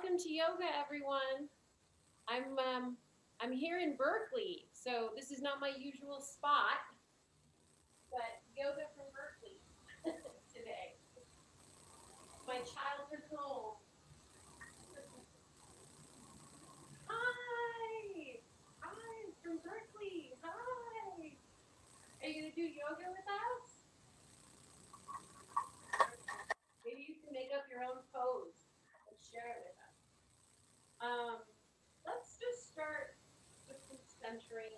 Welcome to yoga, everyone. I'm here in Berkeley, so this is not my usual spot, but yoga from Berkeley today. My childhood home. Hi, I'm from Berkeley. Hi. Are you gonna do yoga with us? Maybe you can make up your own pose and share it with us. Um, let's just start with some centering,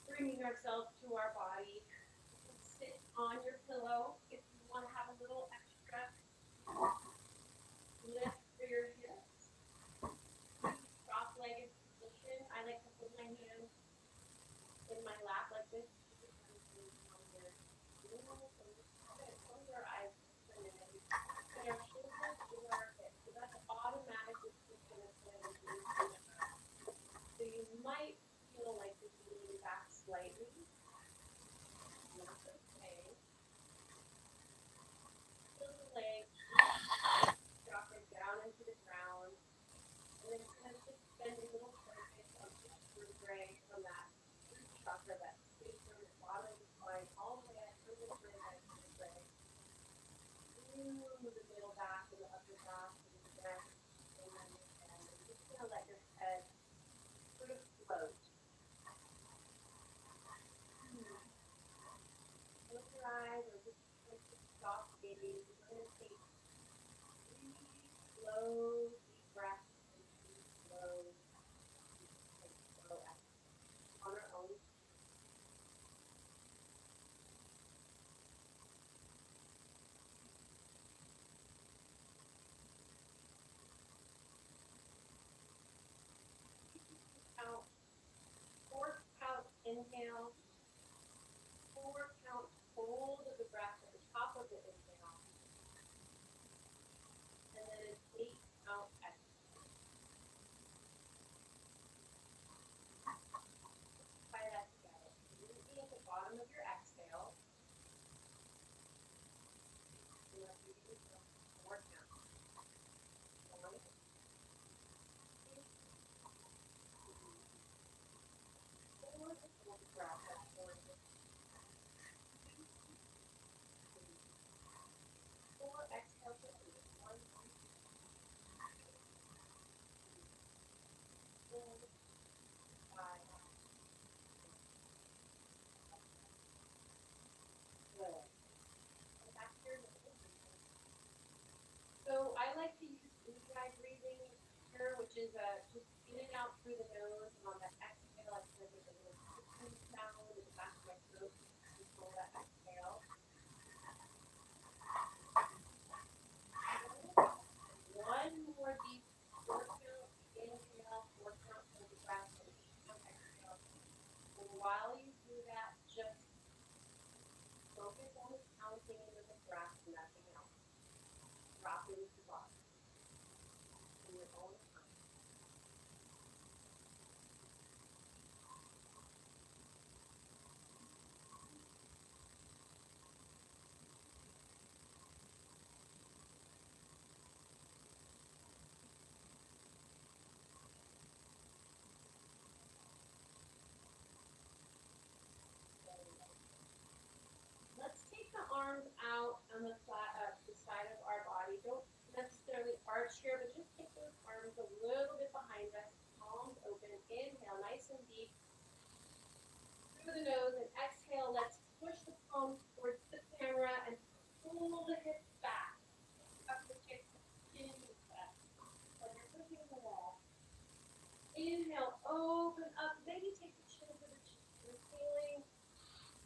bringing ourselves to our body. You can sit on your pillow if you want to have a little extra lift for your hips. Cross-legged position. I like to hold my hands in my lap like this. Keep your hands on your knees and just kind of close our eyes for a minute. We put our shoulders over our hips, so that's automatically just going to send an inhale out. So you might feel like you're leaning back slightly. That's okay. Feel the legs dropping down into the ground, and then kind of just bend a little focus on each vertebrae from that root chakra, that space from the bottom of the spine, all the way up from the third eye vertebrae, through the middle back and the upper back and the neck and then your head. And just going to let your head sort of float. Close your eyes or just like a soft gaze. We're going to take 3 slow, deep breaths and 2 slow, deep and slow exhales on our own. Count 4 count inhale, 4 count hold of the breath at the top of the inhale, and then an 8 count exhale. Let's try that together. You're going to be at the bottom of your exhale, and let's give yourself 4 counts. 1, 2, 3, 4. Just hold the breath at 4. 2, 3, 4. Exhale to 8. 1, 2, 3, 4, 5. Good. And back to your normal breathing. So I like to use ujjayi breathing here, which is just in and out through the nose, and on that exhale, I kind of make a little clicking sound in the back of my throat to control that exhale. One more deep 4 count inhale, 4 count hold the breath, and 8 count exhale. And while you do that, just focus on the counting into the breath, nothing else. Drop into the body in your own time. Let's take the arms out on the side of our body. Don't necessarily arch here, but just take those arms a little bit behind us, palms open. Inhale, nice and deep through the nose, and exhale. Let's push the palms towards the camera and pull the hips back. Up the hips, chin to chest, like you're pushing the wall. Inhale, open up. Maybe take the chin to the ceiling.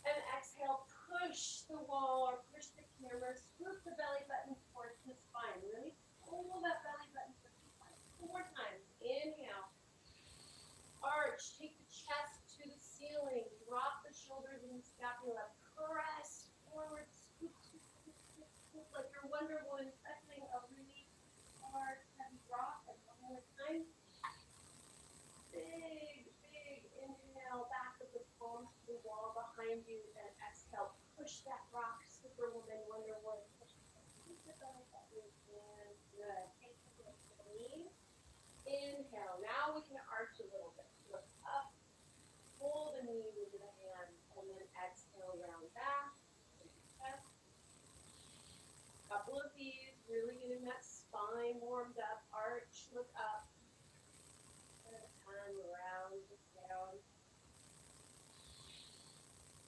And exhale, push the wall or push the camera, scoop the belly button towards the spine. Really pull that belly button towards the spine. 4 times. Inhale. Arch. Take the chest to the ceiling. Drop the shoulders and the scapula. Press forward. Scoop, scoop, scoop, scoop, scoop. Like you're Wonder Woman pressing a really hard, heavy rock. And one more time. Big, big inhale back with the palms to the wall behind you, and exhale, push that rock, Superwoman, Wonder Woman, push the belly button, and good. Take the now we can arch a little bit. Look up, pull the knees into the hands, and then exhale, round back. Couple of these, really getting that spine warmed up. Arch, look up. And round it down.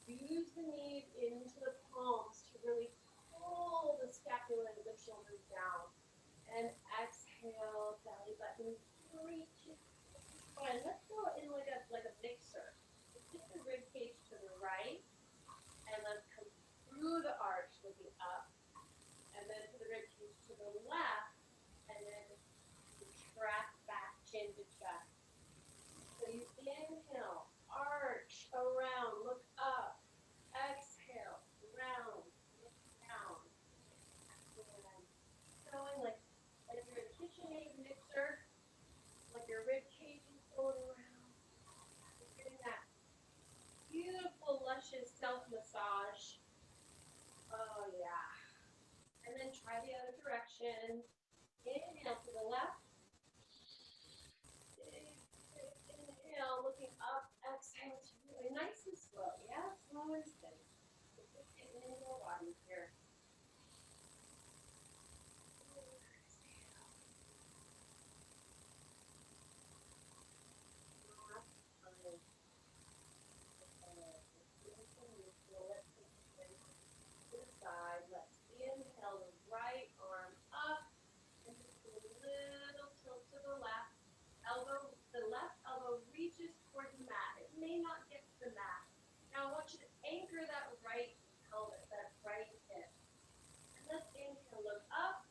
Use the knees into the palms to really pull the scapula and the shoulders down. And exhale, belly button reaches the spine. Let's go in like a mixer. Let's get the rib cage to the right, and let's come through the arch, looking up, and then to the rib cage to the left, and then contract back, chin to chest. So you inhale, arch around, look up, exhale, round, look down, and going like you're a KitchenAid mixer, like your rib cage is going around. You're getting that beautiful, luscious self-massage. Oh, yeah. And then try the other direction. Inhale to the left. Inhale, looking up. Exhale to really nice and slow. Yeah, slow and steady. Just getting into our body here. Let's inhale the right arm up and just a little tilt to the left. The left elbow reaches towards the mat. It may not get to the mat. Now I want you to anchor that right pelvis, that right hip. And let's inhale, look up,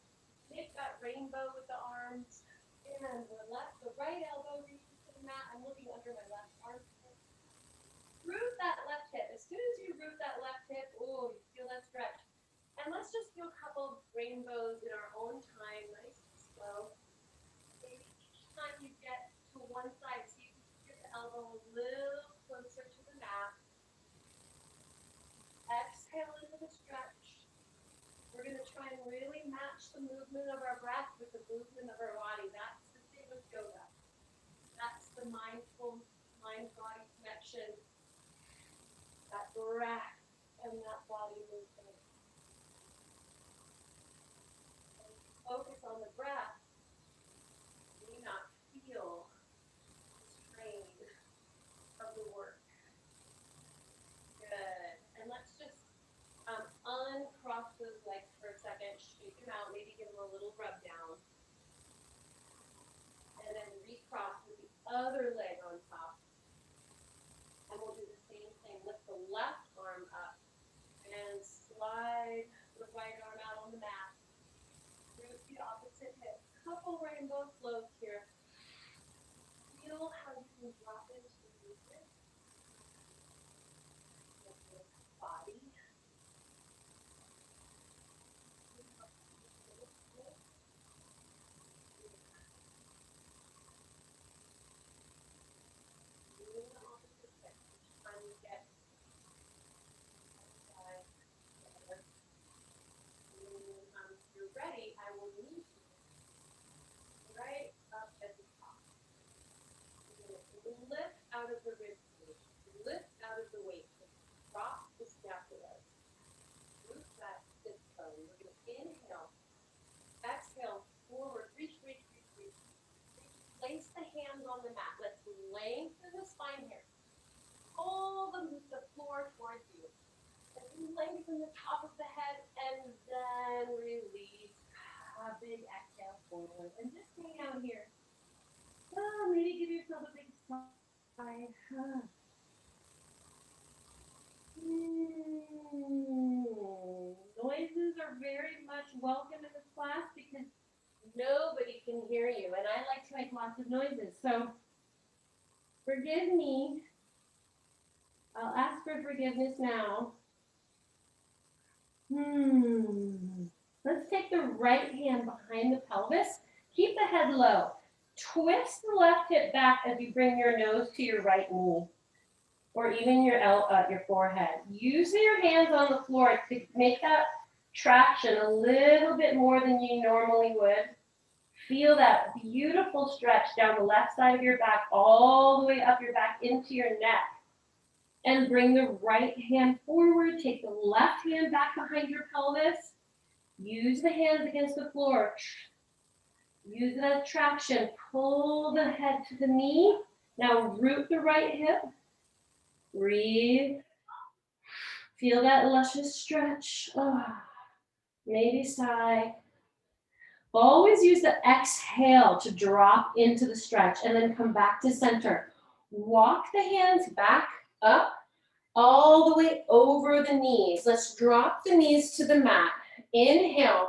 make that rainbow with the arms. And the right elbow reaches to the mat. I'm looking under my left armpit. Root that left hip. As soon as you root that left hip, oh, you feel that stretch. And let's just do a couple rainbows in our own time, nice and slow. Maybe each time you get to one side, see if you can get the elbow a little closer to the mat. Exhale into the stretch. We're going to try and really match the movement of our breath with the movement of our body. That's the thing with yoga. That's the mindful mind-body connection. That breath and that body movement. Focus on the breath, you may not feel the strain of the work. Good. And let's just uncross those legs for a second, shake them out, maybe give them a little rub down. And then recross with the other leg on top. And we'll do the same thing. Lift the left arm up and slide the right arm out on the mat. Root the opposite hip. Couple rainbow flows here. Feel how you can drop into the movement of your body. Moving the opposite hip each time you get outside together. When you're ready, I will meet you right up at the top. Lift out of the rib cage. Lift out of the weight. Drop the scapula. Root that sit bone. We're going to inhale. Exhale. Forward. Reach, reach, reach, reach. Place the hands on the mat. Let's lengthen the spine here. Pull the floor towards you. Let's lengthen the top of the head and then release. A big exhale forward. And just hang out here. Oh, maybe give yourself a big sigh. Noises are very much welcome in this class because nobody can hear you, and I like to make lots of noises. So forgive me. I'll ask for forgiveness now. Let's take the right hand behind the pelvis. Keep the head low. Twist the left hip back as you bring your nose to your right knee, or even your forehead. Use your hands on the floor to make that traction a little bit more than you normally would. Feel that beautiful stretch down the left side of your back, all the way up your back into your neck. And bring the right hand forward. Take the left hand back behind your pelvis. Use the hands against the floor. Use it as traction. Pull the head to the knee. Now root the right hip. Breathe. Feel that luscious stretch. Oh, maybe sigh. Always use the exhale to drop into the stretch and then come back to center. Walk the hands back up all the way over the knees. Let's drop the knees to the mat. Inhale.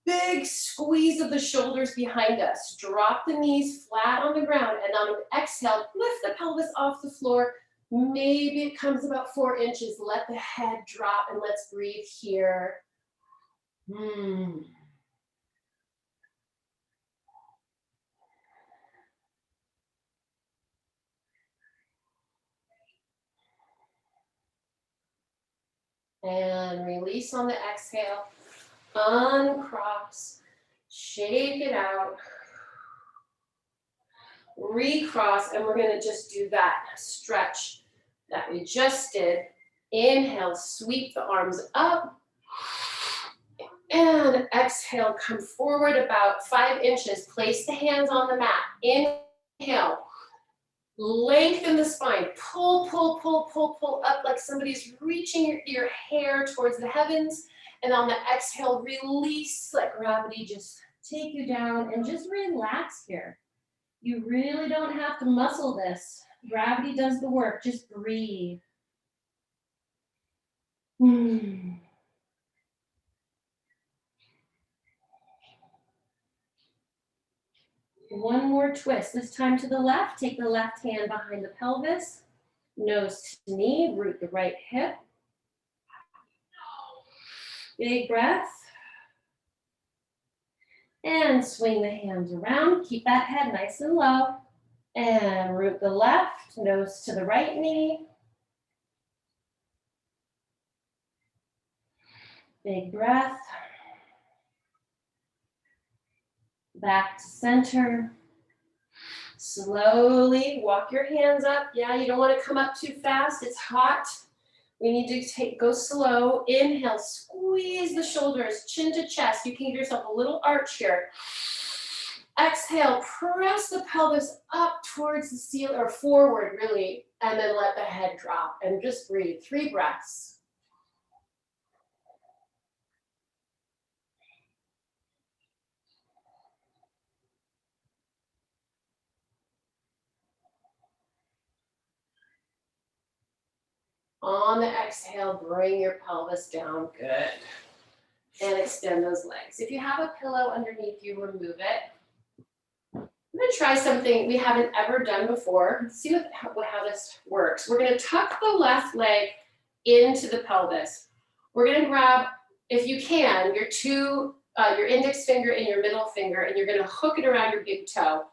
Big squeeze of the shoulders behind us. Drop the knees flat on the ground, and on an exhale, lift the pelvis off the floor. Maybe it comes about 4 inches. Let the head drop, and let's breathe here. And release on the exhale. Uncross. Shake it out. Recross, and we're going to just do that stretch that we just did. Inhale, sweep the arms up. And exhale, come forward about 5 inches. Place the hands on the mat. Inhale. Lengthen the spine. Pull, pull, pull, pull, pull up like somebody's reaching your hair towards the heavens. And on the exhale, release, let gravity just take you down and just relax here. You really don't have to muscle this. Gravity does the work. Just breathe. One more twist. This time to the left. Take the left hand behind the pelvis. Nose to knee. Root the right hip. Big breath. And swing the hands around. Keep that head nice and low. And root the left, nose to the right knee. Big breath. Back to center. Slowly walk your hands up. Yeah, you don't want to come up too fast. It's hot. We need to go slow. Inhale, squeeze the shoulders, chin to chest. You can give yourself a little arch here. Exhale, press the pelvis up towards the ceiling, or forward really, and then let the head drop and just breathe. 3 breaths. On the exhale, bring your pelvis down. Good. And extend those legs. If you have a pillow underneath you, remove it. I'm going to try something we haven't ever done before. Let's see how this works. We're going to tuck the left leg into the pelvis. We're going to grab, if you can, your index finger and your middle finger, and you're going to hook it around your big toe.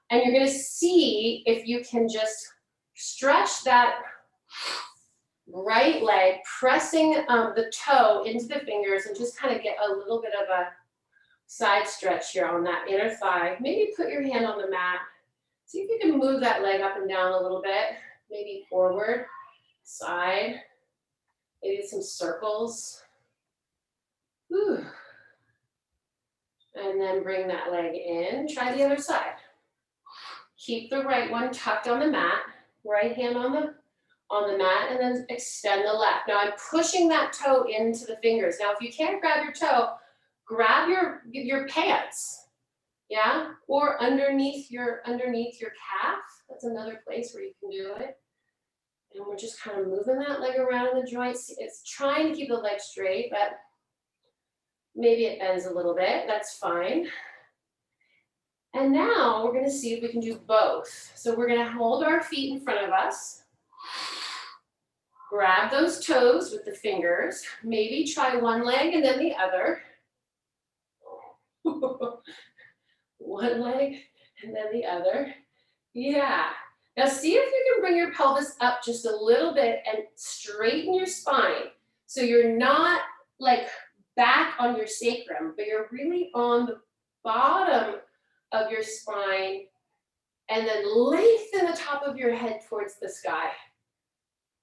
And you're going to see if you can just stretch that right leg, pressing the toe into the fingers, and just kind of get a little bit of a side stretch here on that inner thigh. Maybe put your hand on the mat. See if you can move that leg up and down a little bit. Maybe forward, side, maybe some circles. Whew. And then bring that leg in. Try the other side. Keep the right one tucked on the mat. Right hand on the mat, and then extend the left. Now I'm pushing that toe into the fingers. Now if you can't grab your toe, grab your pants, yeah? Or underneath your calf. That's another place where you can do it. And we're just kind of moving that leg around in the joints. It's trying to keep the leg straight, but maybe it bends a little bit. That's fine. And now we're going to see if we can do both. So we're going to hold our feet in front of us. Grab those toes with the fingers. Maybe try one leg and then the other. One leg and then the other. Yeah. Now see if you can bring your pelvis up just a little bit and straighten your spine. So you're not like back on your sacrum, but you're really on the bottom of your spine, and then lengthen the top of your head towards the sky.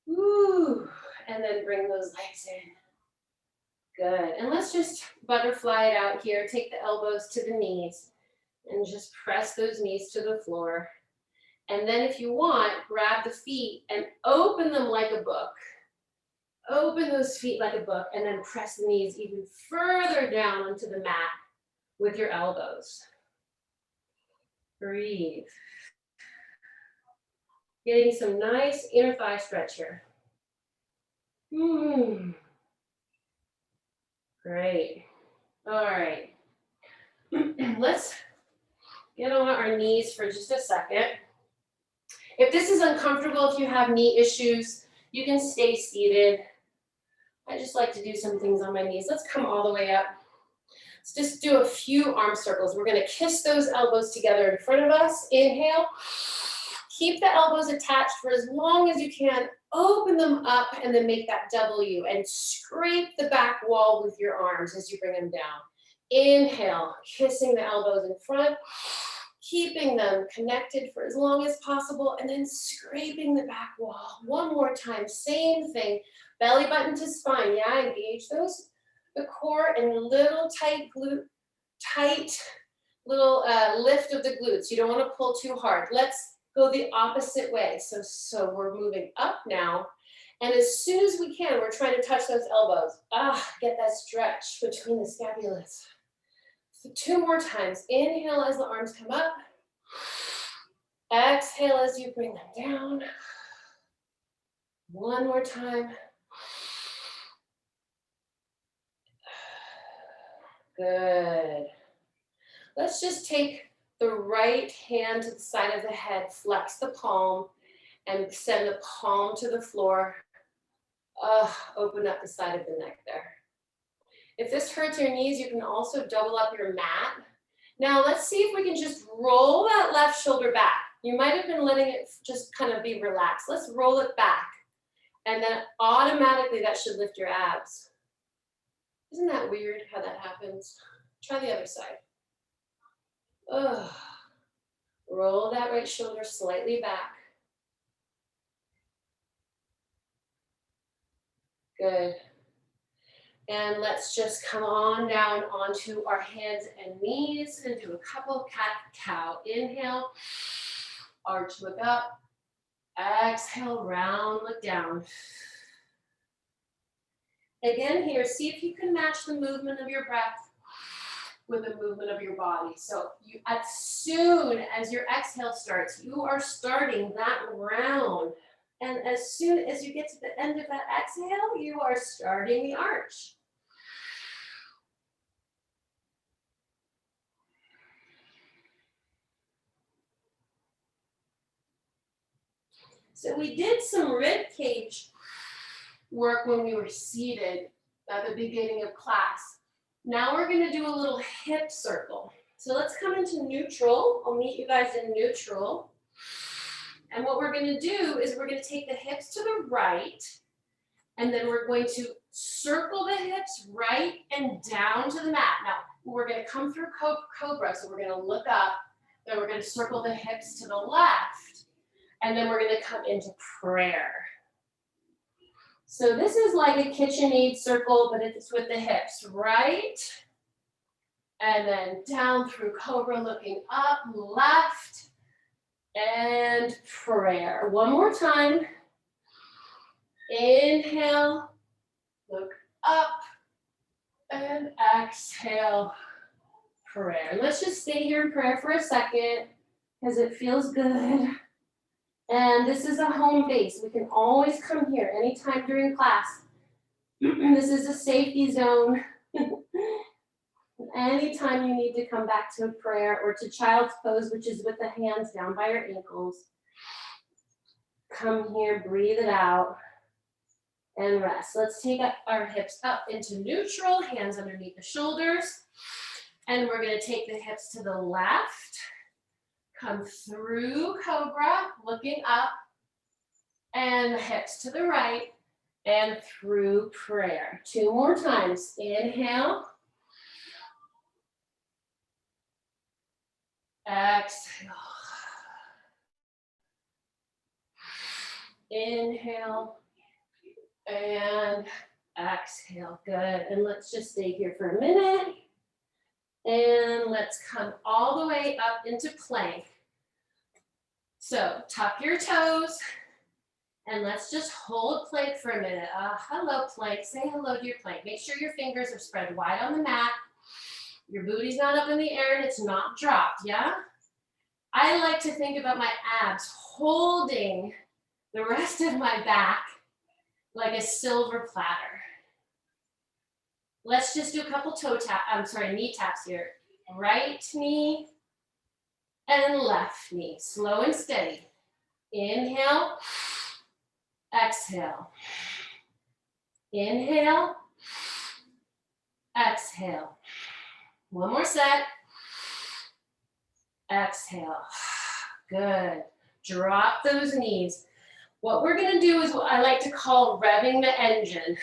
Woo. And then bring those legs in. Good. And let's just butterfly it out here. Take the elbows to the knees and just press those knees to the floor. And then if you want, grab the feet and open them like a book. Open those feet like a book and then press the knees even further down onto the mat with your elbows. Breathe. Getting some nice inner thigh stretch here. Great. All right. Let's get on our knees for just a second. If this is uncomfortable, if you have knee issues, you can stay seated. I just like to do some things on my knees. Let's come all the way up. Let's just do a few arm circles. We're gonna kiss those elbows together in front of us. Inhale. Keep the elbows attached for as long as you can. Open them up and then make that W and scrape the back wall with your arms as you bring them down. Inhale, kissing the elbows in front, keeping them connected for as long as possible, and then scraping the back wall. One more time, same thing. Belly button to spine, yeah, engage those, the core, and little tight glute, tight little lift of the glutes. You don't want to pull too hard. Let's go the opposite way. So we're moving up now. And as soon as we can, we're trying to touch those elbows. Get that stretch between the scapulas. So 2 more times. Inhale as the arms come up. Exhale as you bring them down. 1 more time. Good. Let's just take the right hand to the side of the head, flex the palm, and send the palm to the floor. Open up the side of the neck there. If this hurts your knees, you can also double up your mat. Now let's see if we can just roll that left shoulder back. You might have been letting it just kind of be relaxed. Let's roll it back. And then automatically that should lift your abs. Isn't that weird how that happens? Try the other side. Roll that right shoulder slightly back. Good. And let's just come on down onto our hands and knees and do a couple cat-cow. Inhale, arch, look up. Exhale, round, look down. Again here, see if you can match the movement of your breath with the movement of your body. So you, as soon as your exhale starts, you are starting that round. And as soon as you get to the end of that exhale, you are starting the arch. So we did some rib cage work when we were seated at the beginning of class. Now we're going to do a little hip circle. So let's come into neutral. I'll meet you guys in neutral. And what we're going to do is we're going to take the hips to the right, and then we're going to circle the hips right and down to the mat. Now, we're going to come through cobra, so we're going to look up, then we're going to circle the hips to the left, and then we're going to come into prayer. So this is like a KitchenAid circle, but it's with the hips, right? And then down through cobra, looking up, left, and prayer. One more time. Inhale, look up, and exhale, prayer. And let's just stay here in prayer for a second because it feels good. And this is a home base. We can always come here anytime during class. This is a safety zone. Anytime you need to come back to prayer or to child's pose, which is with the hands down by your ankles. Come here, breathe it out, and rest. Let's take our hips up into neutral, hands underneath the shoulders. And we're going to take the hips to the left. Come through cobra, looking up, and the hips to the right, and through prayer. 2 more times. Inhale. Exhale. Inhale and exhale. Good. And let's just stay here for a minute. And let's come all the way up into plank. So tuck your toes and let's just hold plank for a minute. Hello, plank. Say hello to your plank. Make sure your fingers are spread wide on the mat. Your booty's not up in the air and it's not dropped, yeah? I like to think about my abs holding the rest of my back like a silver platter. Let's just do a couple knee taps here. Right knee and left knee. Slow and steady. Inhale, exhale. Inhale, exhale. One more set. Exhale. Good. Drop those knees. What we're gonna do is what I like to call revving the engine.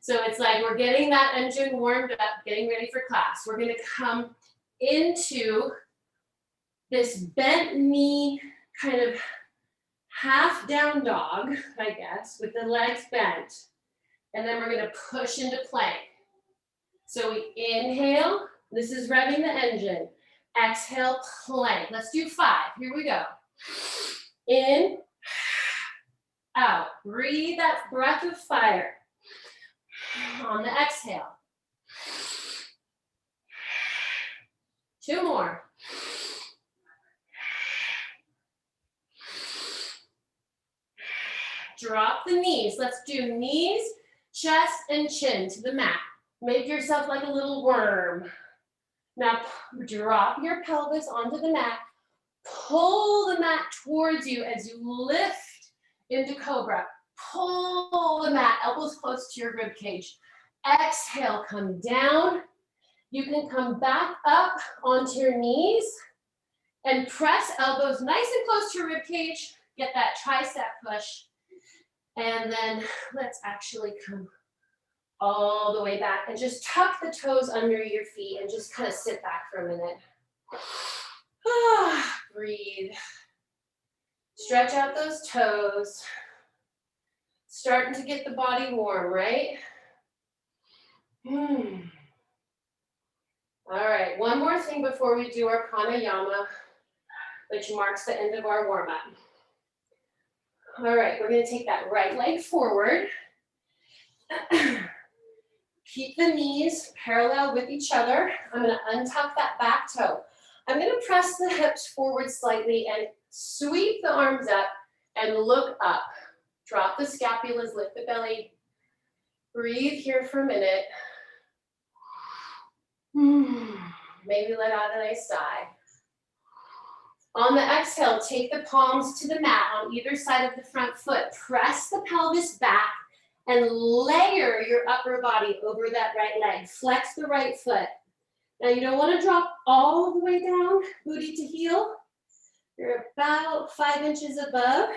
So it's like we're getting that engine warmed up, getting ready for class. We're gonna come into this bent knee, kind of half down dog, I guess, with the legs bent. And then we're gonna push into plank. So we inhale, this is revving the engine. Exhale, plank. Let's do 5, here we go. In, out, breathe that breath of fire. On the exhale. 2 more. Drop the knees. Let's do knees, chest, and chin to the mat. Make yourself like a little worm. Now drop your pelvis onto the mat. Pull the mat towards you as you lift into cobra. Pull the mat, elbows close to your rib cage. Exhale, come down. You can come back up onto your knees and press elbows nice and close to your rib cage. Get that tricep push. And then let's actually come all the way back and just tuck the toes under your feet and just kind of sit back for a minute. Breathe. Stretch out those toes. Starting to get the body warm, right? All right, one more thing before we do our pranayama, which marks the end of our warm-up. All right, we're gonna take that right leg forward. Keep the knees parallel with each other. I'm gonna untuck that back toe. I'm gonna press the hips forward slightly and sweep the arms up and look up. Drop the scapulas, lift the belly. Breathe here for a minute. Maybe let out a nice sigh. On the exhale, take the palms to the mat on either side of the front foot. Press the pelvis back and layer your upper body over that right leg. Flex the right foot. Now you don't want to drop all the way down, booty to heel. You're about 5 inches above,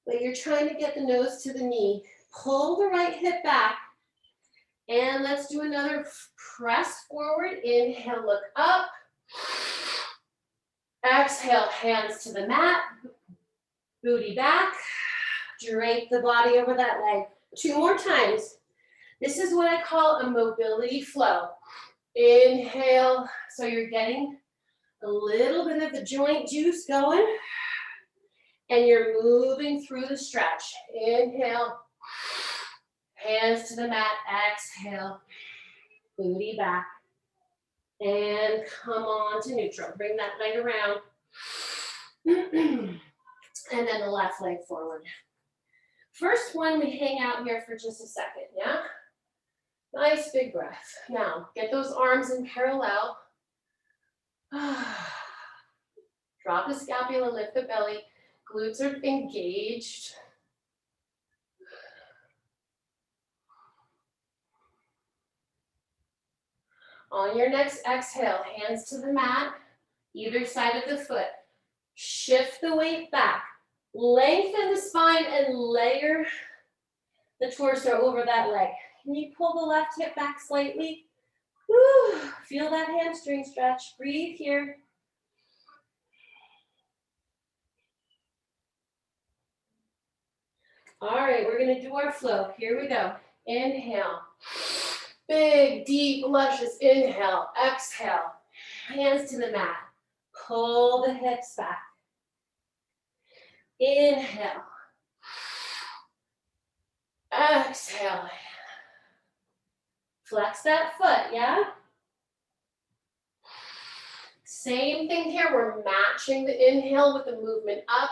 but you're trying to get the nose to the knee. Pull the right hip back. And let's do another press forward. Inhale, look up. Exhale, hands to the mat. Booty back. Drape the body over that leg. 2 more times. This is what I call a mobility flow. Inhale, so you're getting a little bit of the joint juice going. And you're moving through the stretch. Inhale. Hands to the mat, exhale, booty back, and come on to neutral. Bring that leg around, and then the left leg forward. First one, we hang out here for just a second, yeah? Nice big breath. Now, get those arms in parallel. Drop the scapula, lift the belly. Glutes are engaged. On your next exhale, hands to the mat, either side of the foot. Shift the weight back. Lengthen the spine and layer the torso over that leg. Can you pull the left hip back slightly? Woo. Feel that hamstring stretch. Breathe here. All right, we're gonna do our flow. Here we go. Inhale. Big, deep, luscious inhale. Exhale. Hands to the mat. Pull the hips back. Inhale. Exhale. Flex that foot, yeah? Same thing here. We're matching the inhale with the movement up.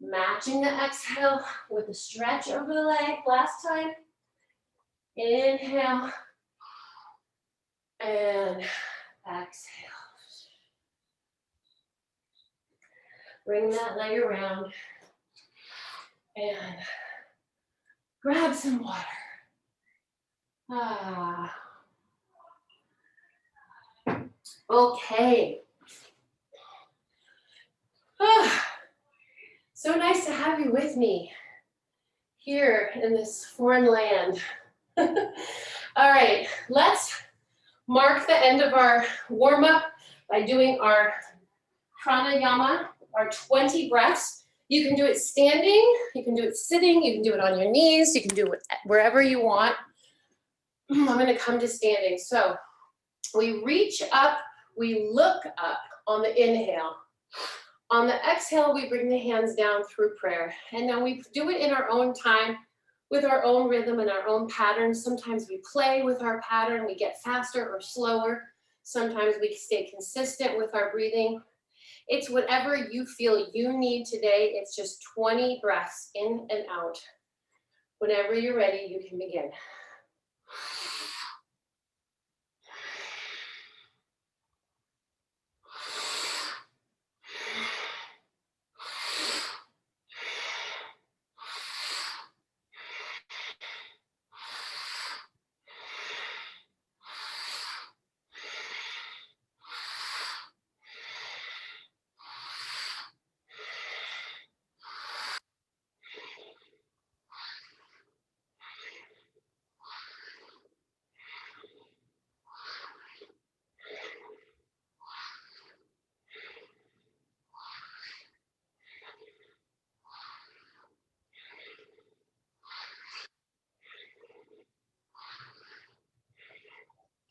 Matching the exhale with the stretch over the leg. Last time. Inhale. And exhale. Bring that leg around. And grab some water. Okay. So nice to have you with me here in this foreign land. All right, let's mark the end of our warm-up by doing our pranayama, our 20 breaths. You can do it standing, you can do it sitting, you can do it on your knees, you can do it wherever you want. I'm gonna come to standing. So we reach up, we look up on the inhale. On the exhale, we bring the hands down through prayer. And now we do it in our own time, with our own rhythm and our own pattern. Sometimes we play with our pattern, we get faster or slower. Sometimes we stay consistent with our breathing. It's whatever you feel you need today. It's just 20 breaths in and out. Whenever you're ready, you can begin.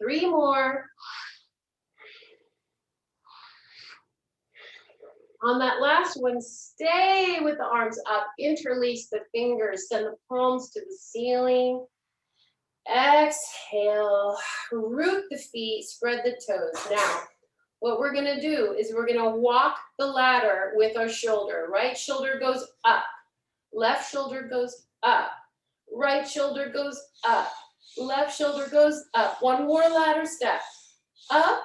Three more. On that last one, stay with the arms up, interlace the fingers, send the palms to the ceiling. Exhale, root the feet, spread the toes. Now, what we're gonna do is we're gonna walk the ladder with our shoulder. Right shoulder goes up, left shoulder goes up, right shoulder goes up, left shoulder goes up. One more ladder step, up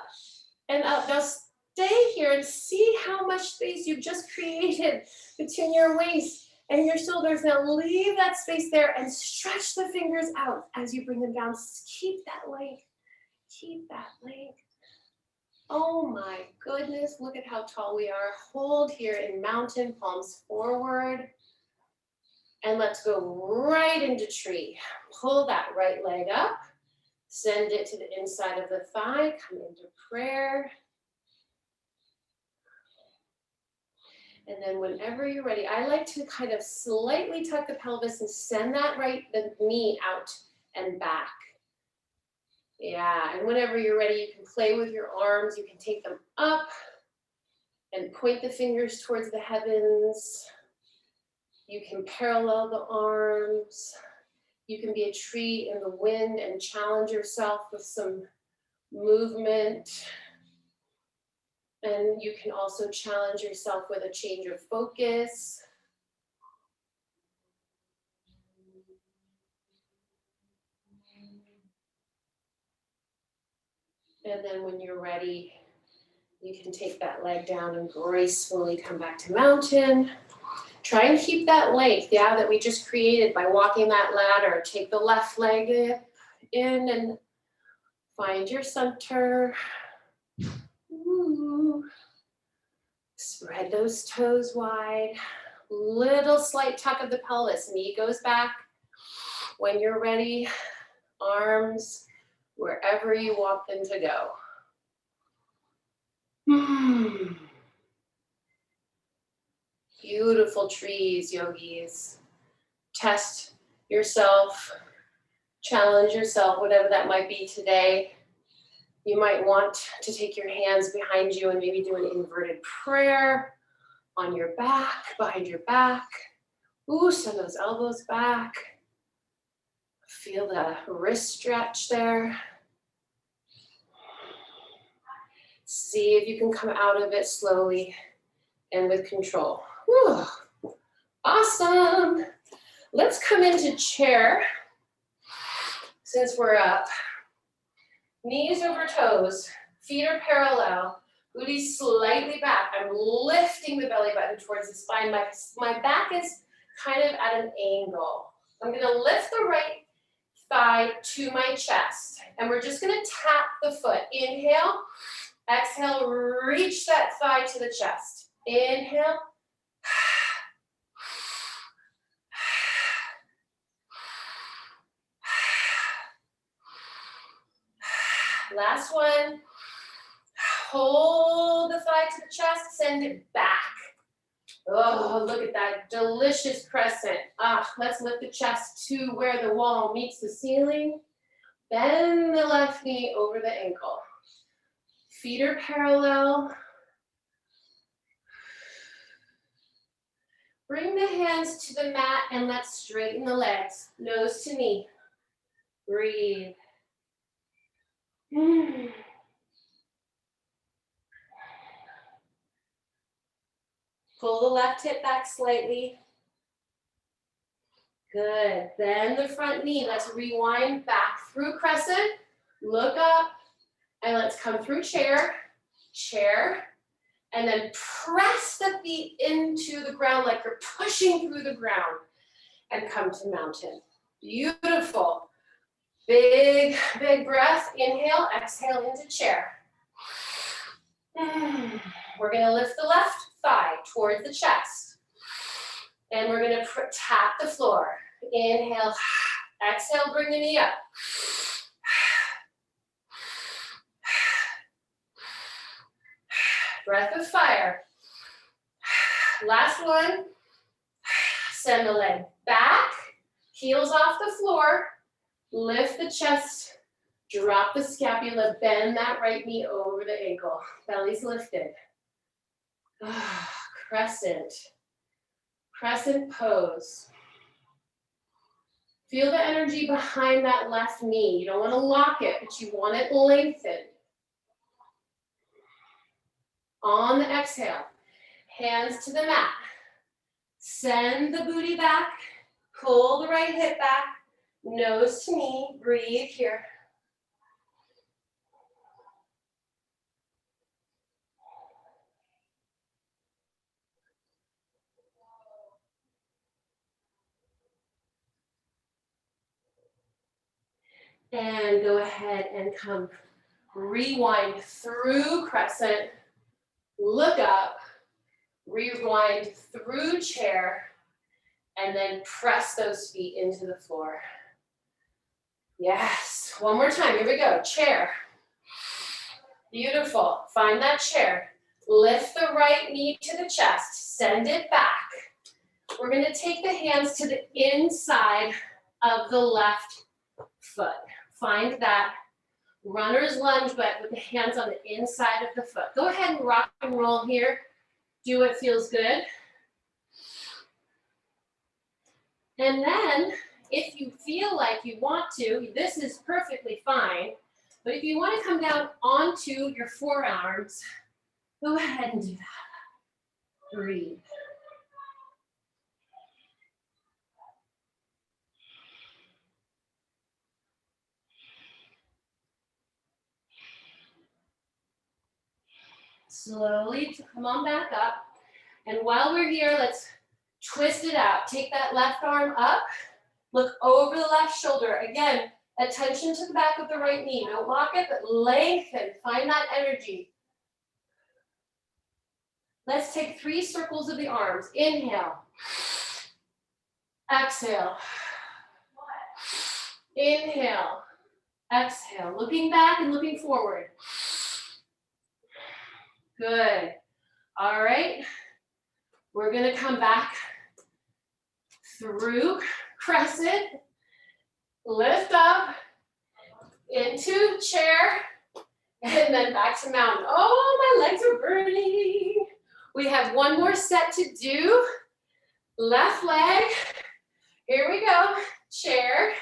and up. Now stay here and see how much space you've just created between your waist and your shoulders. Now leave that space there and stretch the fingers out as you bring them down. Keep that length, keep that length. Oh my goodness, look at how tall we are. Hold here in mountain, palms forward. And let's go right into tree. Pull that right leg up. Send it to the inside of the thigh. Come into prayer. And then whenever you're ready, I like to kind of slightly tuck the pelvis and send the knee out and back. Yeah, and whenever you're ready, you can play with your arms. You can take them up and point the fingers towards the heavens. You can parallel the arms. You can be a tree in the wind and challenge yourself with some movement. And you can also challenge yourself with a change of focus. And then when you're ready, you can take that leg down and gracefully come back to mountain. Try and keep that length, yeah, that we just created by walking that ladder. Take the left leg in and find your center. Ooh. Spread those toes wide. Little slight tuck of the pelvis. Knee goes back. When you're ready, arms wherever you want them to go. Beautiful trees, yogis. test yourself, challenge yourself, whatever that might be today. You might want to take your hands behind you and maybe do an inverted prayer on your back, behind your back. Ooh, send those elbows back. Feel the wrist stretch there. See if you can come out of it slowly and with control. Whew. Awesome. Let's come into chair since we're up. Knees over toes, feet are parallel, booty slightly back. I'm lifting the belly button towards the spine. My back is kind of at an angle. I'm gonna lift the right thigh to my chest, and we're just gonna tap the foot. Inhale, exhale, reach that thigh to the chest. Inhale. Last one. Hold the thigh to the chest, send it back. Oh, look at that delicious crescent. Let's lift the chest to where the wall meets the ceiling. Bend the left knee over the ankle. Feet are parallel. Bring the hands to the mat and let's straighten the legs, nose to knee. Breathe. Pull the left hip back slightly. Good. Bend the front knee. Let's rewind back through crescent. Look up. And let's come through chair. Chair. And then press the feet into the ground like you're pushing through the ground. And come to mountain. Beautiful. Big, big breath. Inhale. Exhale into chair. We're going to lift the left thigh towards the chest. And we're going to tap the floor. Inhale. Exhale, bring the knee up. Breath of fire. Last one. Send the leg back. Heels off the floor. Lift the chest. Drop the scapula. Bend that right knee over the ankle. Belly's lifted. Crescent. Crescent pose. Feel the energy behind that left knee. You don't want to lock it, but you want it lengthened. On the exhale, hands to the mat. Send the booty back. Pull the right hip back. Nose to knee. Breathe here. And go ahead and come rewind through crescent. Look up. Rewind through chair. And then press those feet into the floor. Yes. One more time. Here we go. Chair. Beautiful. Find that chair. Lift the right knee to the chest. Send it back. We're going to take the hands to the inside of the left foot. Find that runner's lunge, but with the hands on the inside of the foot. Go ahead and rock and roll here. Do what feels good. And then, if you feel like you want to, this is perfectly fine, but if you want to come down onto your forearms, go ahead and do that. Breathe. Slowly come on back up. And while we're here, let's twist it out. Take that left arm up. Look over the left shoulder. Again, attention to the back of the right knee. Don't lock it, but lengthen. Find that energy. Let's take 3 circles of the arms. Inhale. Exhale. Inhale. Exhale. Looking back and looking forward. Good. All right. We're going to come back through crescent, lift up, into chair, and then back to mountain. Oh, my legs are burning. We have one more set to do. Left leg, here we go, chair.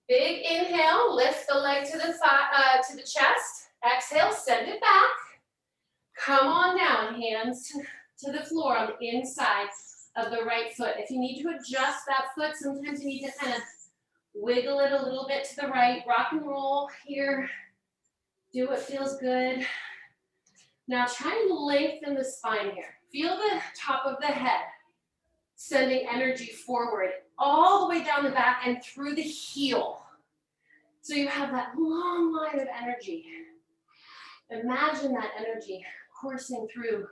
Big inhale, lift the leg to the thigh, to the chest. Exhale, send it back. Come on down, hands to the floor on the inside of the right foot. If you need to adjust that foot, sometimes you need to kind of wiggle it a little bit to the right. Rock and roll here. Do what feels good. Now try and lengthen the spine here. Feel the top of the head sending energy forward all the way down the back and through the heel. So you have that long line of energy. Imagine that energy coursing through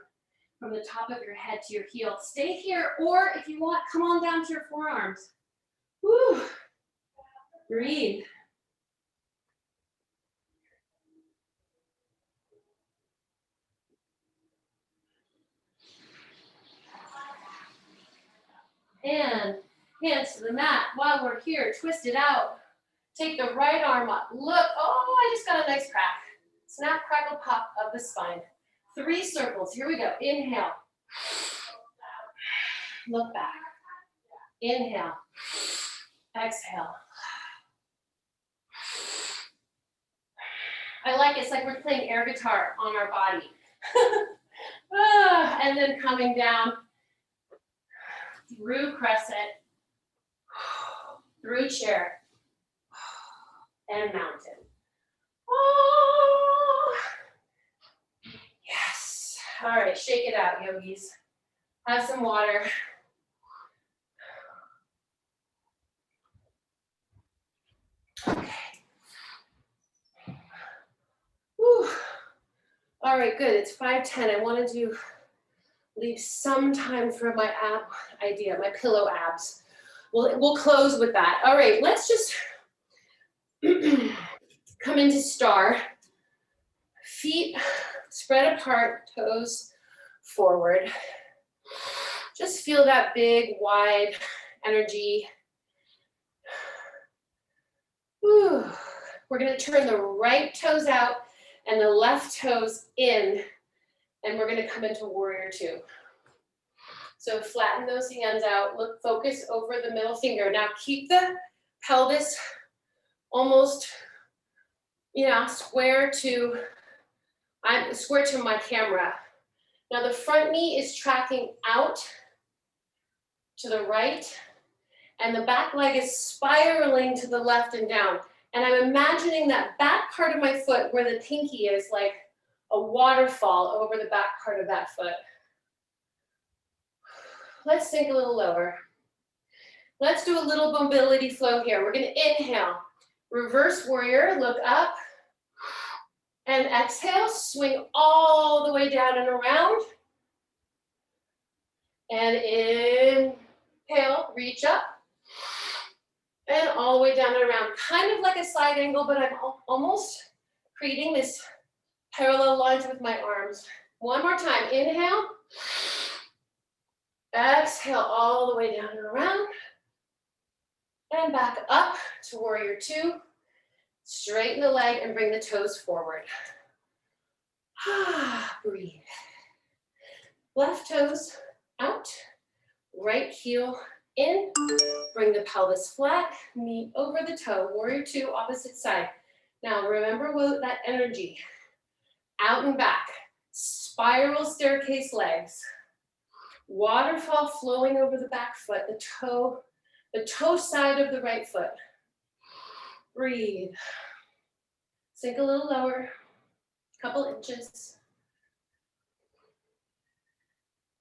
from the top of your head to your heel. Stay here, or if you want, come on down to your forearms. Woo. Breathe. And hands to the mat. While we're here, twist it out. Take the right arm up. Look, oh, I just got a nice crack. Snap, crackle, pop of the spine. 3 circles, here we go. Inhale. Look back. Inhale. Exhale. I like it. It's like we're playing air guitar on our body. And then coming down through crescent, through chair, and mountain. Oh, yes. All right, shake it out, yogis. Have some water. Okay. Whew. All right, good. It's 5:10. I wanted to leave some time for my ab idea, my pillow abs. We'll close with that. All right, let's just come into star. Feet spread apart, toes forward. Just feel that big, wide energy. Whew. We're gonna turn the right toes out and the left toes in, and we're gonna come into warrior 2. So flatten those hands out, look, focus over the middle finger. Now keep the pelvis almost, square to my camera. Now the front knee is tracking out to the right, and the back leg is spiraling to the left and down. And I'm imagining that back part of my foot where the pinky is like a waterfall over the back part of that foot. Let's sink a little lower. Let's do a little mobility flow here. We're gonna inhale, reverse warrior, look up, and exhale, swing all the way down and around. And inhale, reach up, and all the way down and around. Kind of like a side angle, but I'm almost creating this parallel lines with my arms. One more time, inhale. Exhale all the way down and around. And back up to warrior 2. Straighten the leg and bring the toes forward. Breathe. Left toes out. Right heel in. Bring the pelvis flat. Knee over the toe. Warrior 2, opposite side. Now remember that energy. Out and back. Spiral staircase legs. Waterfall flowing over the back foot, the toe side of the right foot. Breathe. Sink a little lower, couple inches.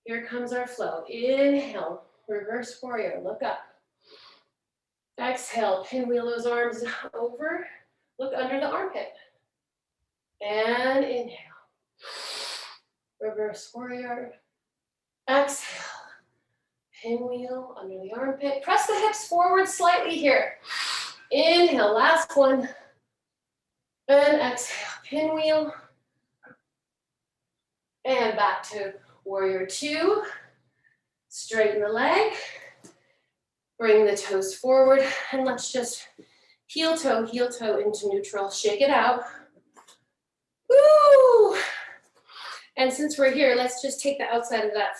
Here comes our flow. Inhale, reverse warrior, look up. Exhale, pinwheel those arms over, look under the armpit. And inhale, reverse warrior. Exhale, pinwheel under the armpit. Press the hips forward slightly here. Inhale, last one. And exhale, pinwheel. And back to warrior 2. Straighten the leg. Bring the toes forward and let's just heel toe into neutral. Shake it out. Woo! And since we're here, let's just take the outside of that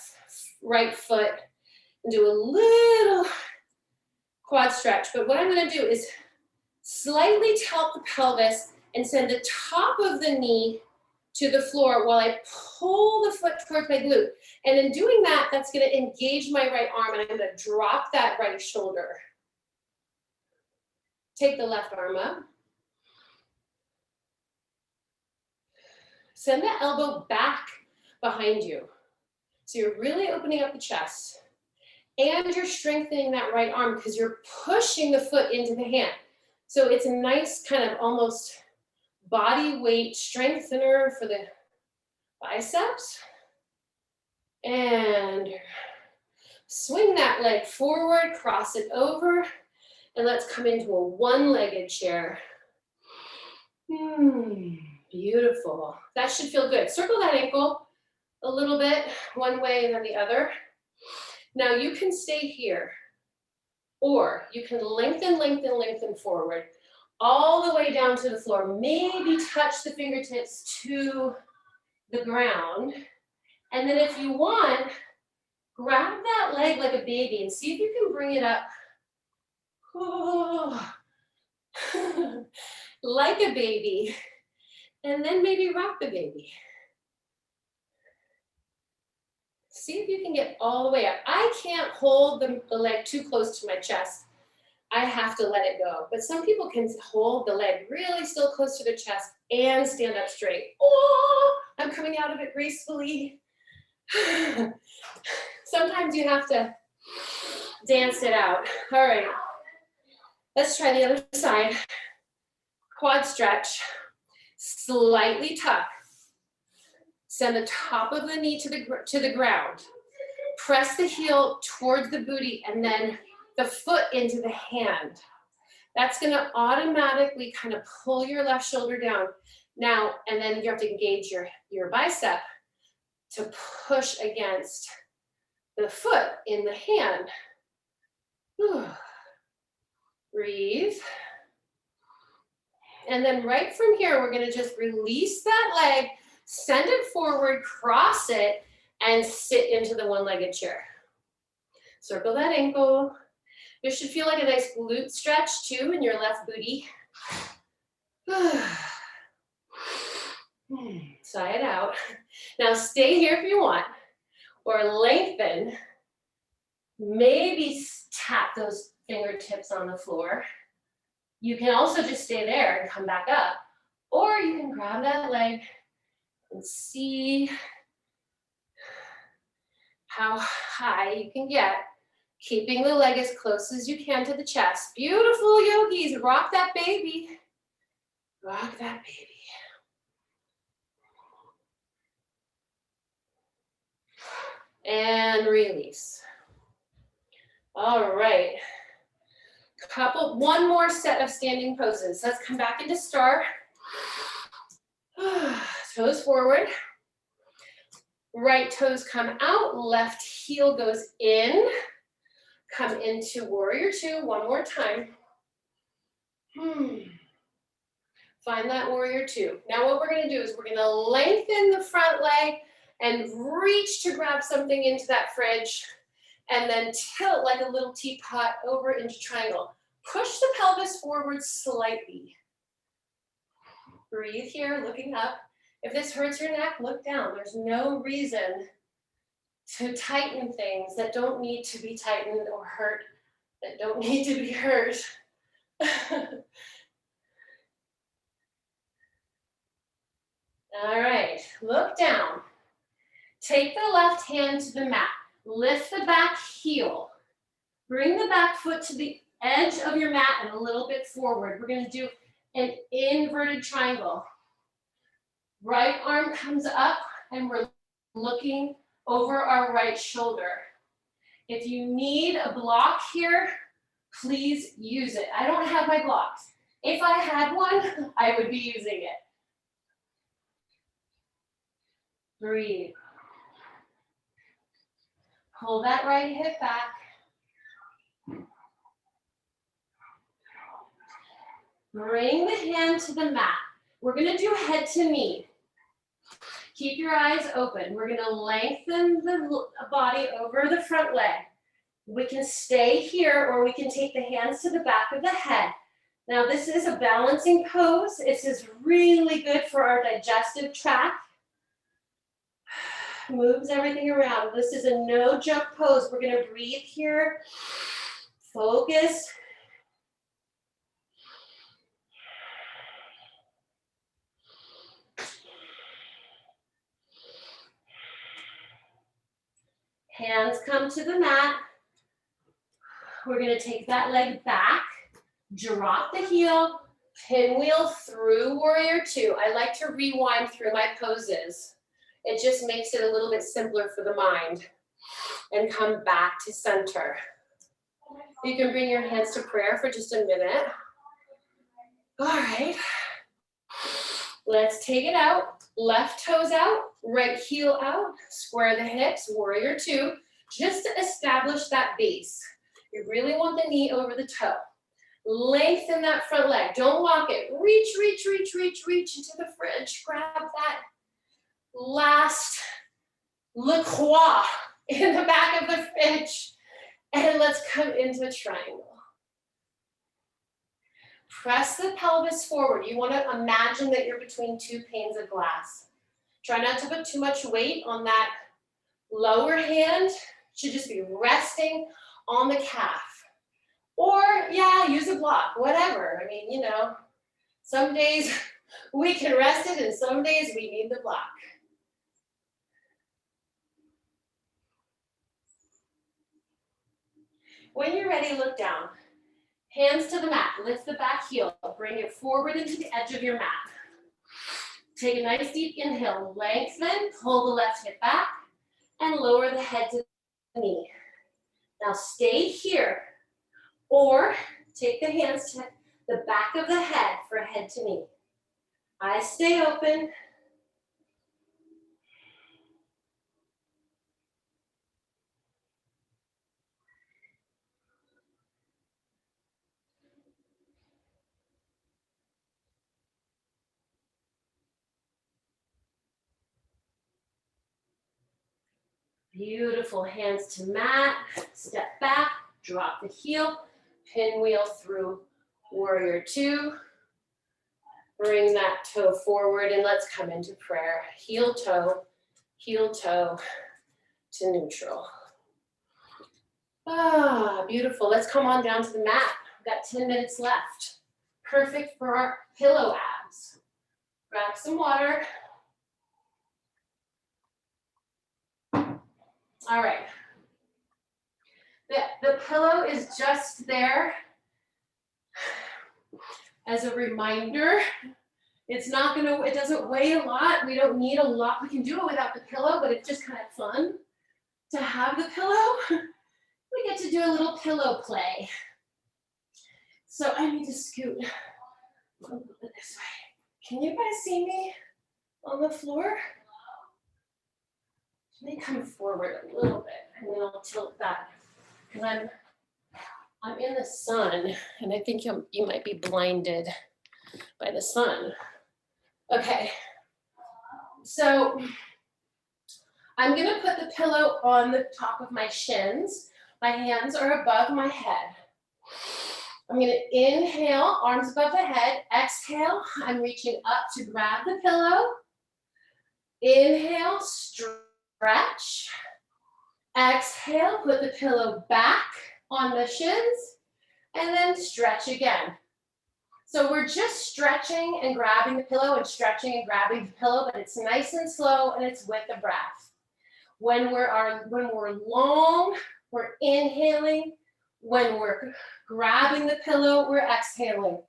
right foot and do a little quad stretch. But what I'm going to do is slightly tilt the pelvis and send the top of the knee to the floor while I pull the foot towards my glute. And in doing that, that's going to engage my right arm, and I'm going to drop that right shoulder. Take the left arm up. Send the elbow back behind you. So you're really opening up the chest. And you're strengthening that right arm because you're pushing the foot into the hand. So it's a nice kind of almost body weight strengthener for the biceps. And swing that leg forward, cross it over, and let's come into a one-legged chair. Beautiful. That should feel good. Circle that ankle a little bit, one way and then the other. Now you can stay here, or you can lengthen forward, all the way down to the floor. Maybe touch the fingertips to the ground. And then if you want, grab that leg like a baby and see if you can bring it up. Oh. Like a baby. And then maybe rock the baby. See if you can get all the way up. I can't hold the leg too close to my chest. I have to let it go. But some people can hold the leg really still close to their chest and stand up straight. Oh, I'm coming out of it gracefully. Sometimes you have to dance it out. All right, let's try the other side. Quad stretch, slightly tuck. Send the top of the knee to the ground. Press the heel towards the booty and then the foot into the hand. That's gonna automatically kind of pull your left shoulder down. Now, and then you have to engage your bicep to push against the foot in the hand. Whew. Breathe. And then right from here, we're gonna just release that leg, send it forward, cross it, and sit into the one-legged chair. Circle that ankle. This should feel like a nice glute stretch too in your left booty. Sigh it out. Now stay here if you want, or lengthen. Maybe tap those fingertips on the floor. You can also just stay there and come back up. Or you can grab that leg and see how high you can get, keeping the leg as close as you can to the chest. Beautiful yogis, rock that baby. Rock that baby. And release. All right. One more set of standing poses. Let's come back into star. Toes forward. Right toes come out, left heel goes in. Come into warrior two one more time. Find that warrior two. Now what we're gonna do is we're gonna lengthen the front leg and reach to grab something into that fridge, and then tilt like a little teapot over into triangle. Push the pelvis forward slightly. Breathe here, looking up. If this hurts your neck, look down. There's no reason to tighten things that don't need to be tightened or hurt, that don't need to be hurt. All right, look down. Take the left hand to the mat. Lift the back heel. Bring the back foot to the edge of your mat and a little bit forward. We're gonna do an inverted triangle. Right arm comes up and we're looking over our right shoulder. If you need a block here, please use it. I don't have my blocks. If I had one, I would be using it. Breathe. Pull that right hip back. Bring the hand to the mat. We're gonna do head to knee. Keep your eyes open. We're gonna lengthen the body over the front leg. We can stay here or we can take the hands to the back of the head. Now this is a balancing pose. This is really good for our digestive tract. Moves everything around. This is a no joke pose. We're gonna breathe here. Focus. Hands come to the mat. We're gonna take that leg back, drop the heel, pinwheel through warrior two. I like to rewind through my poses. It just makes it a little bit simpler for the mind. And come back to center. You can bring your hands to prayer for just a minute. All right. Let's take it out. Left toes out, right heel out, square the hips, warrior two, just to establish that base. You really want the knee over the toe. Lengthen that front leg. Don't walk it. Reach, reach, reach, reach, reach into the fridge. Grab that last Le Croix in the back of the fridge. And let's come into a triangle. Press the pelvis forward. You want to imagine that you're between two panes of glass. Try not to put too much weight on that lower hand. Should just be resting on the calf. Or, yeah, use a block, whatever. I mean, you know, some days we can rest it and some days we need the block. When you're ready, look down. Hands to the mat, lift the back heel, bring it forward into the edge of your mat. Take a nice deep inhale, lengthen, pull the left hip back, and lower the head to the knee. Now stay here, or take the hands to the back of the head for head to knee. Eyes stay open. Beautiful, hands to mat, step back, drop the heel, pinwheel through warrior two. Bring that toe forward and let's come into prayer. Heel toe to neutral. Ah, beautiful. Let's come on down to the mat. We've got 10 minutes left. Perfect for our pillow abs. Grab some water. All right. The pillow is just there as a reminder. It's not gonna, it doesn't weigh a lot. We don't need a lot. We can do it without the pillow, but it's just kind of fun to have the pillow. We get to do a little pillow play. So I need to scoot a little bit this way. Can you guys see me on the floor? Let me come forward a little bit and then I'll tilt that. Because I'm in the sun and I think you might be blinded by the sun. Okay, so I'm gonna put the pillow on the top of my shins. My hands are above my head. I'm gonna inhale, arms above the head. Exhale, I'm reaching up to grab the pillow. Inhale, stretch. Exhale, put the pillow back on the shins, and then stretch again. So we're just stretching and grabbing the pillow and stretching and grabbing the pillow, but it's nice and slow and it's with the breath. When we're long, we're inhaling. When we're grabbing the pillow, we're exhaling.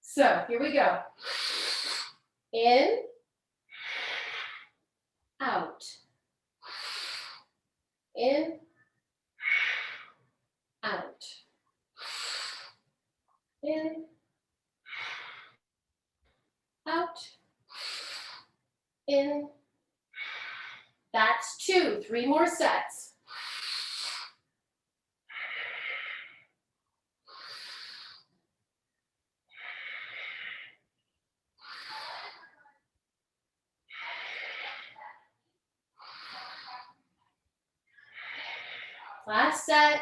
So here we go. In, out. In, out. In, out. In. That's 2. 3 more sets. Last set.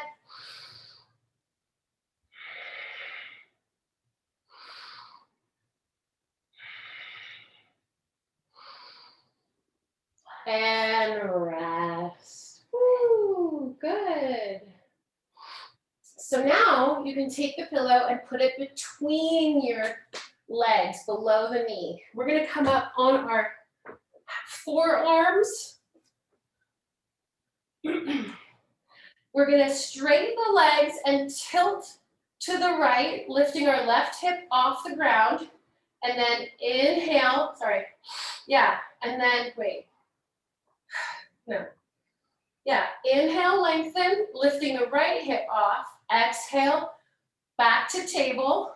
And rest. Woo, good. So now you can take the pillow and put it between your legs, below the knee. We're gonna come up on our forearms. We're gonna straighten the legs and tilt to the right, lifting our left hip off the ground. And then inhale, sorry. Yeah, and then wait. No. Yeah, inhale, lengthen, lifting the right hip off. Exhale, back to table.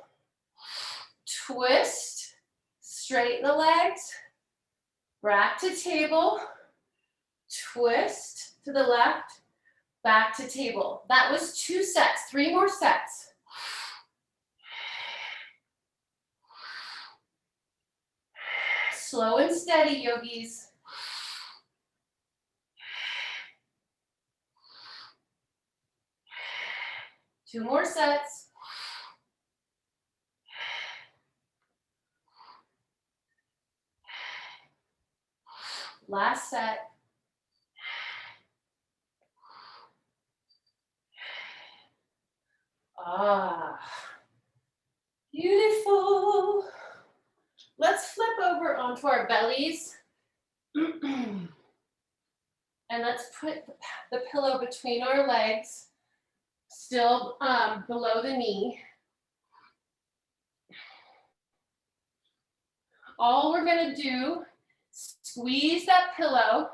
Twist, straighten the legs. Back to table. Twist to the left, back to table. That was 2 sets, 3 more sets. Slow and steady, yogis. Two more sets. Last set. Ah, beautiful. Let's flip over onto our bellies. And let's put the pillow between our legs, still below the knee. All we're gonna do, squeeze that pillow.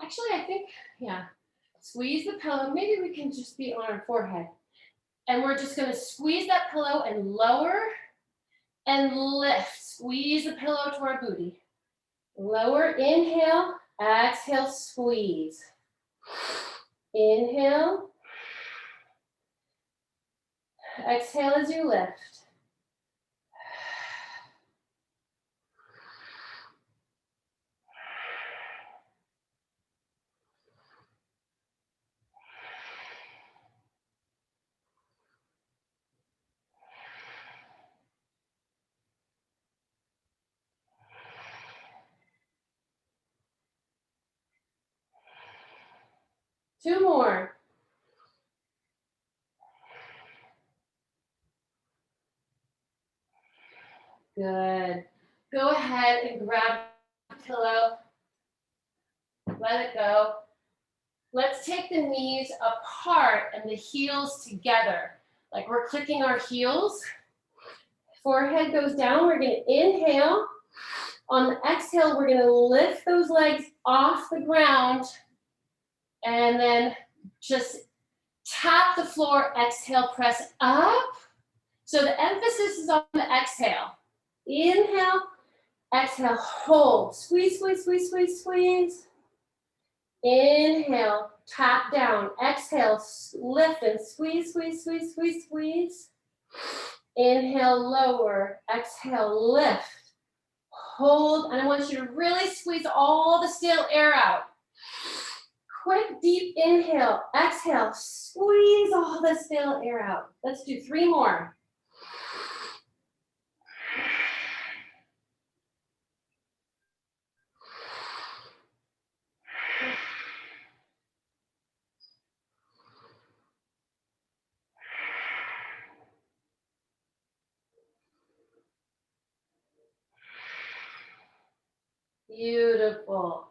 Actually, I think, yeah, squeeze the pillow. Maybe we can just be on our forehead. And we're just gonna squeeze that pillow and lower and lift. Squeeze the pillow to our booty. Lower, inhale, exhale, squeeze. Inhale. Exhale as you lift. Two more. Good. Go ahead and grab the pillow. Let it go. Let's take the knees apart and the heels together. Like we're clicking our heels. Forehead goes down. We're going to inhale. On the exhale, we're going to lift those legs off the ground and then just tap the floor. Exhale, press up. So the emphasis is on the exhale. Inhale, exhale, hold. Squeeze, squeeze, squeeze, squeeze, squeeze. Inhale, tap down. Exhale, lift and squeeze, squeeze, squeeze, squeeze, squeeze. Inhale, lower. Exhale, lift. Hold, and I want you to really squeeze all the stale air out. Quick, deep inhale. Exhale, squeeze all the stale air out. Let's do 3 more. Beautiful.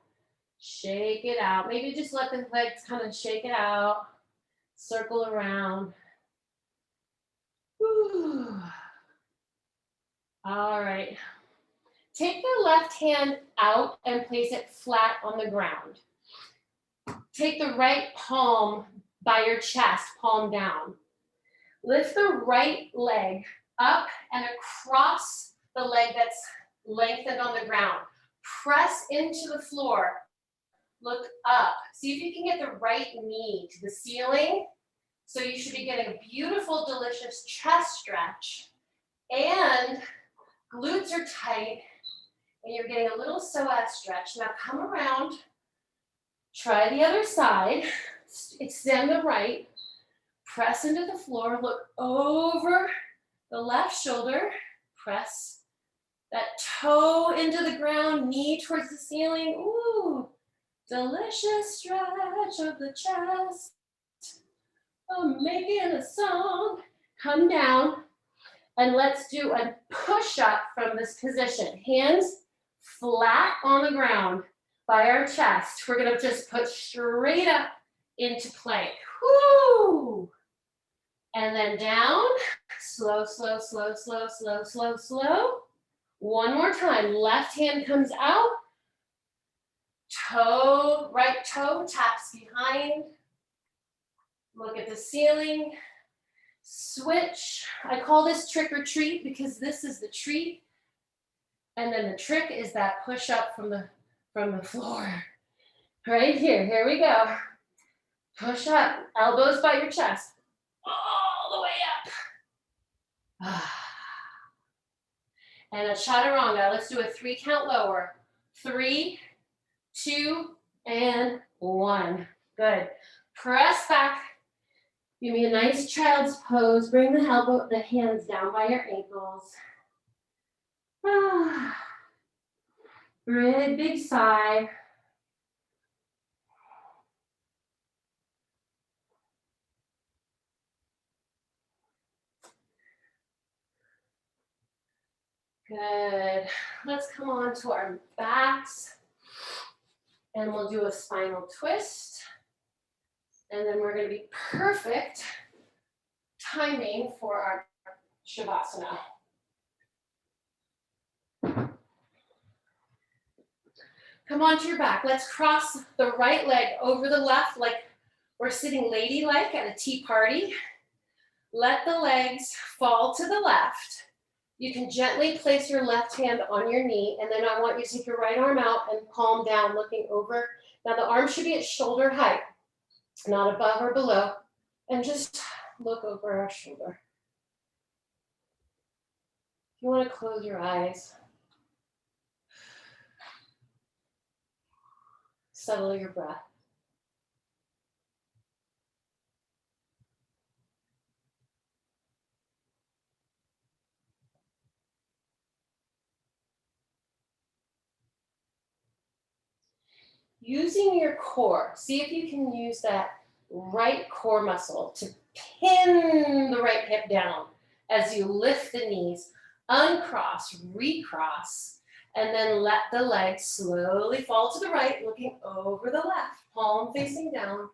Shake it out. Maybe just let the legs kind of shake it out. Circle around. Whew. All right. Take the left hand out and place it flat on the ground. Take the right palm by your chest, palm down. Lift the right leg up and across the leg that's lengthened on the ground. Press into the floor. Look up. See if you can get the right knee to the ceiling. So you should be getting a beautiful, delicious chest stretch. And glutes are tight. And you're getting a little psoas stretch. Now come around. Try the other side. extend the right, press into the floor, look over the left shoulder, press that toe into the ground, knee towards the ceiling. Ooh, delicious stretch of the chest. I'm making a song. Come down and let's do a push-up from this position. Hands flat on the ground by our chest. We're gonna just put straight up into plank. Woo! And then down, slow, slow, slow, slow, slow, slow, slow. One more time, left hand comes out, toe, right toe taps behind. Look at the ceiling, switch. I call this trick or treat because this is the treat. And then the trick is that push up from the floor. Right here we go. Push up, elbows by your chest, all the way up. And a chaturanga, let's do a 3 count lower. 3, 2, and 1. Good. Press back. Give me a nice child's pose. Bring the hands down by your ankles. Breathe, big sigh. Good. Let's come on to our backs. And we'll do a spinal twist. And then we're going to be perfect timing for our Shavasana. Come onto your back. Let's cross the right leg over the left like we're sitting ladylike at a tea party. Let the legs fall to the left. You can gently place your left hand on your knee, and then I want you to take your right arm out and palm down, looking over. Now the arm should be at shoulder height, not above or below, and just look over our shoulder. You want to close your eyes. Settle your breath. Using your core, see if you can use that right core muscle to pin the right hip down as you lift the knees, uncross, recross, and then let the legs slowly fall to the right, looking over the left, palm facing down.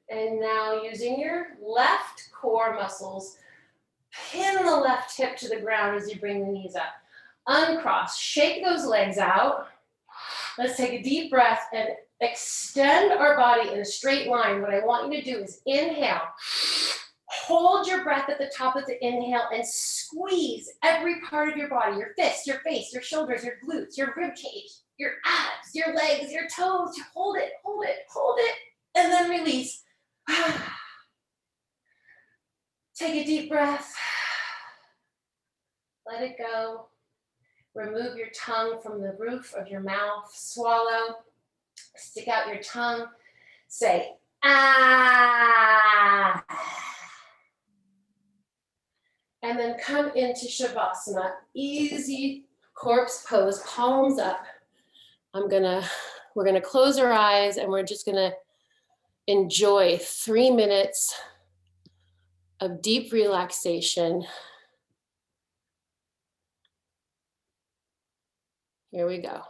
And now using your left core muscles, pin the left hip to the ground as you bring the knees up. Uncross, shake those legs out. Let's take a deep breath and extend our body in a straight line. What I want you to do is inhale. Hold your breath at the top of the inhale and squeeze every part of your body, your fists, your face, your shoulders, your glutes, your rib cage, your abs, your legs, your toes. Hold it, hold it, hold it, and then release. Take a deep breath. Let it go. Remove your tongue from the roof of your mouth. Swallow. Stick out your tongue. Say, ah. And then come into Shavasana. Easy corpse pose, palms up. We're gonna close our eyes and we're just gonna enjoy 3 minutes of deep relaxation. Here we go.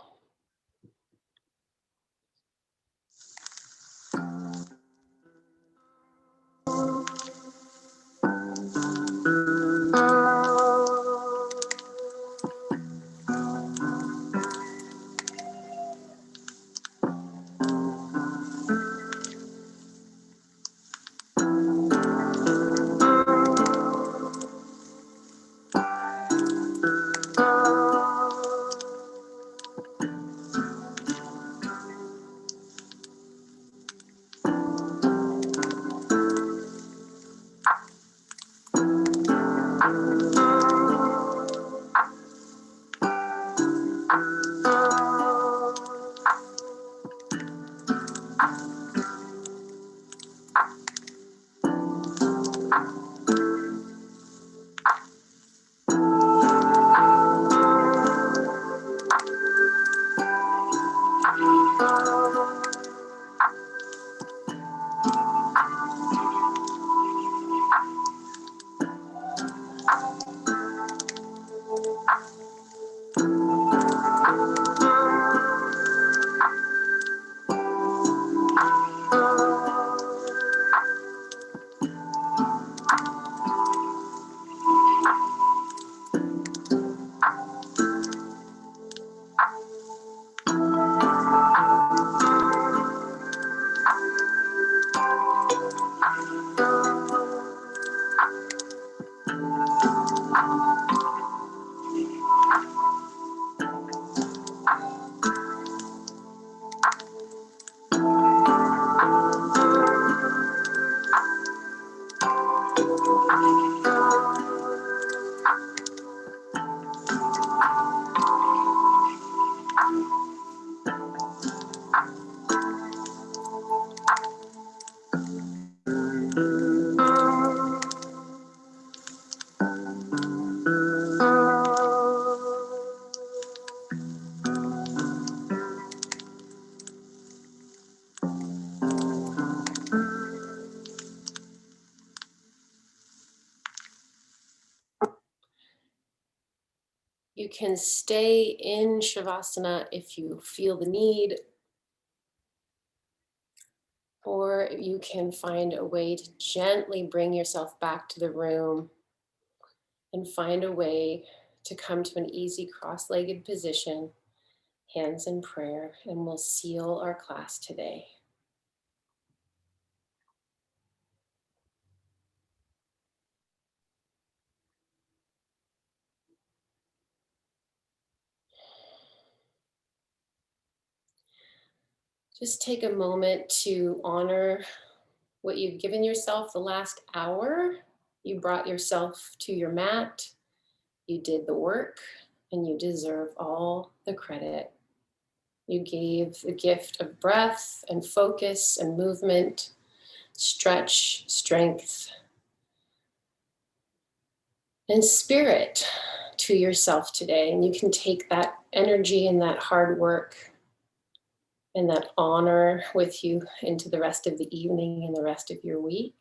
You can stay in Shavasana if you feel the need, or you can find a way to gently bring yourself back to the room and find a way to come to an easy cross-legged position, hands in prayer, and we'll seal our class today. Just take a moment to honor what you've given yourself the last hour. You brought yourself to your mat, you did the work, and you deserve all the credit. You gave the gift of breath and focus and movement, stretch, strength, and spirit to yourself today. And you can take that energy and that hard work and that honor with you into the rest of the evening and the rest of your week.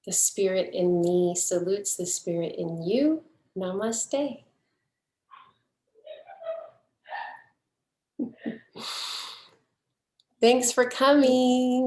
The spirit in me salutes the spirit in you. Namaste. Thanks for coming.